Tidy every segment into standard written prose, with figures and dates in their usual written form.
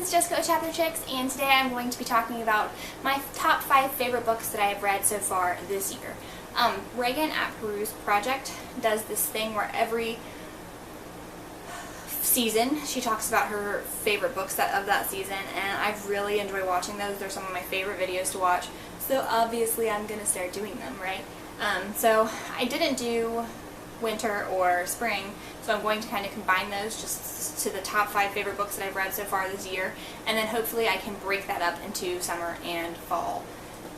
is Jessica with Chapter Chicks, and today I'm going to be talking about my top 5 favorite books that I have read so far this year. Reagan at Peru's Project does this thing where every season she talks about her favorite books of that season, and I've really enjoyed watching those. They're some of my favorite videos to watch, so obviously I'm going to start doing them, right? So I didn't do winter or spring, so I'm going to kind of combine those just to the top 5 favorite books that I've read so far this year, and then hopefully I can break that up into summer and fall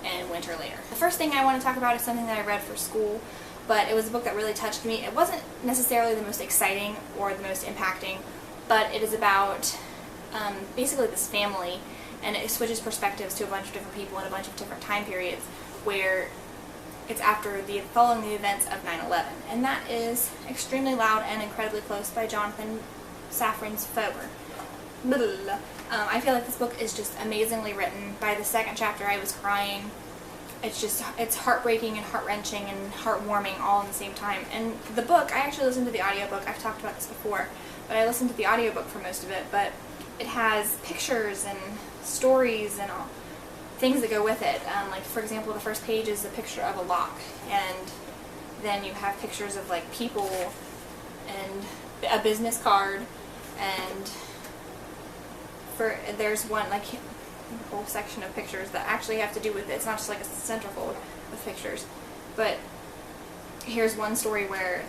and winter later. The first thing I want to talk about is something that I read for school, but it was a book that really touched me. It wasn't necessarily the most exciting or the most impacting, but it is about basically this family, and it switches perspectives to a bunch of different people in a bunch of different time periods, where it's following the events of 9/11, and that is Extremely Loud and Incredibly Close by Jonathan Safran's Foer. I feel like this book is just amazingly written. By the second chapter I was crying. It's heartbreaking and heart-wrenching and heartwarming all in the same time. And the book, I actually listened to the audiobook. I've talked about this before, but I listened to the audiobook for most of it, but it has pictures and stories and all things that go with it. Like, for example, the first page is a picture of a lock, and then you have pictures of like people and a business card, and there's one like a whole section of pictures that actually have to do with it. It's not just like a centerfold of pictures. But here's one story where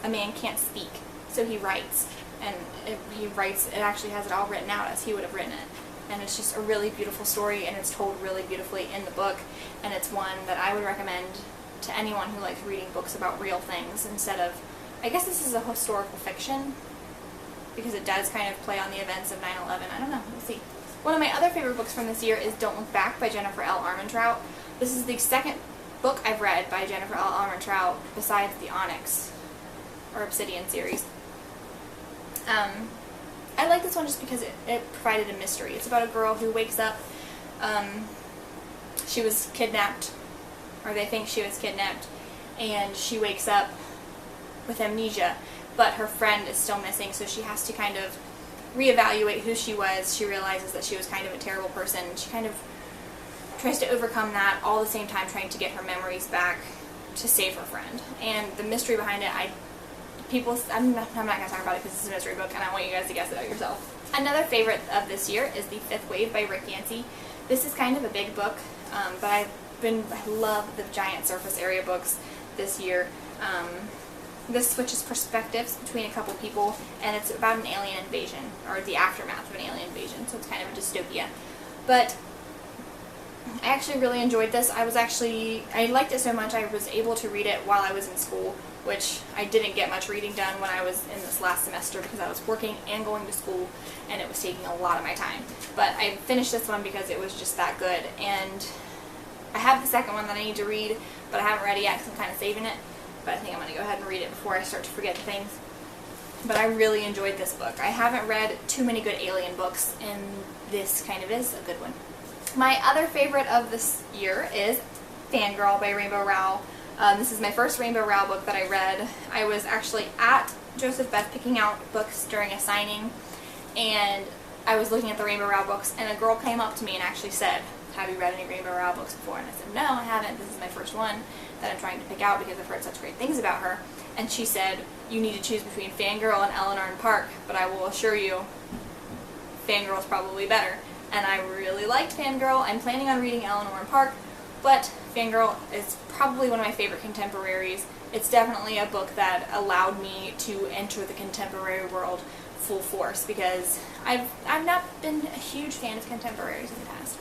a man can't speak, so he writes, and it actually has it all written out as he would have written it. And it's just a really beautiful story, and it's told really beautifully in the book, and it's one that I would recommend to anyone who likes reading books about real things instead of, I guess this is a historical fiction, because it does kind of play on the events of 9/11. I don't know, we'll see. One of my other favorite books from this year is Don't Look Back by Jennifer L. Armentrout. This is the second book I've read by Jennifer L. Armentrout besides the Onyx or Obsidian series. I like this one just because it provided a mystery. It's about a girl who wakes up, she was kidnapped, or they think she was kidnapped, and she wakes up with amnesia, but her friend is still missing, so she has to kind of reevaluate who she was. She realizes that she was kind of a terrible person, and she kind of tries to overcome that, all at the same time trying to get her memories back to save her friend. And the mystery behind it, I'm not going to talk about it because it's a mystery book, and I want you guys to guess it out yourself. Another favorite of this year is The Fifth Wave by Rick Yancey. This is kind of a big book, but I love the giant surface area books this year. This switches perspectives between a couple people, and it's about an alien invasion, or the aftermath of an alien invasion, so it's kind of a dystopia. But I actually really enjoyed this. I liked it so much I was able to read it while I was in school, which I didn't get much reading done when I was in this last semester because I was working and going to school, and it was taking a lot of my time. But I finished this one because it was just that good, and I have the second one that I need to read, but I haven't read it yet because I'm kind of saving it. But I think I'm going to go ahead and read it before I start to forget things. But I really enjoyed this book. I haven't read too many good alien books, and this kind of is a good one. My other favorite of this year is Fangirl by Rainbow Rowell. This is my first Rainbow Rowell book that I read. I was actually at Joseph Beth picking out books during a signing, and I was looking at the Rainbow Rowell books, and a girl came up to me and actually said, "Have you read any Rainbow Rowell books before?" And I said, "No, I haven't. This is my first one that I'm trying to pick out because I've heard such great things about her." And she said, "You need to choose between Fangirl and Eleanor and Park, but I will assure you, Fangirl is probably better." And I really liked Fangirl. I'm planning on reading Eleanor and Park, but Fangirl is probably one of my favorite contemporaries. It's definitely a book that allowed me to enter the contemporary world full force, because I've not been a huge fan of contemporaries in the past.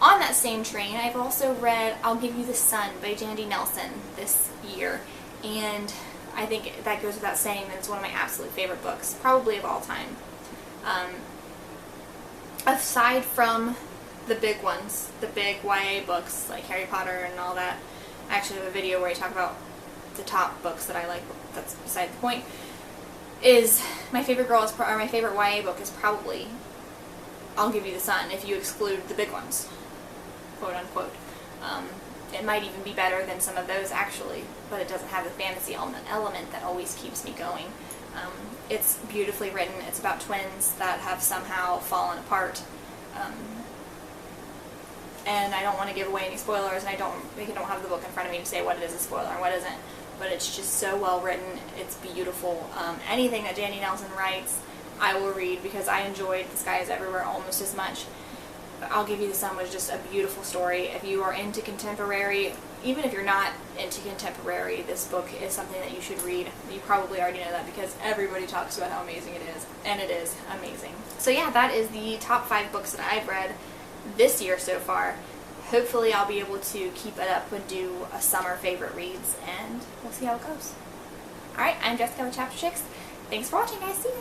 On that same train, I've also read I'll Give You the Sun by Jandy Nelson this year, and I think that goes without saying that it's one of my absolute favorite books, probably of all time. Aside from the big ones, the big YA books like Harry Potter and all that, I actually have a video where I talk about the top books that I like. That's beside the point. My favorite YA book is probably I'll Give You the Sun, if you exclude the big ones, quote unquote. It might even be better than some of those actually, but it doesn't have the fantasy element that always keeps me going. It's beautifully written. It's about twins that have somehow fallen apart. And I don't want to give away any spoilers, and I don't have the book in front of me to say what it is a spoiler and what isn't. But it's just so well written. It's beautiful. Anything that Danny Nelson writes, I will read because I enjoyed The Sky is Everywhere almost as much. I'll Give You the Sun was just a beautiful story. If you are into contemporary, even if you're not into contemporary, this book is something that you should read. You probably already know that because everybody talks about how amazing it is, and it is amazing. So yeah, that is the top 5 books that I've read this year so far. Hopefully I'll be able to keep it up and do a summer favorite reads, and we'll see how it goes. Alright, I'm Jessica with Chapter 6. Thanks for watching, guys. See ya!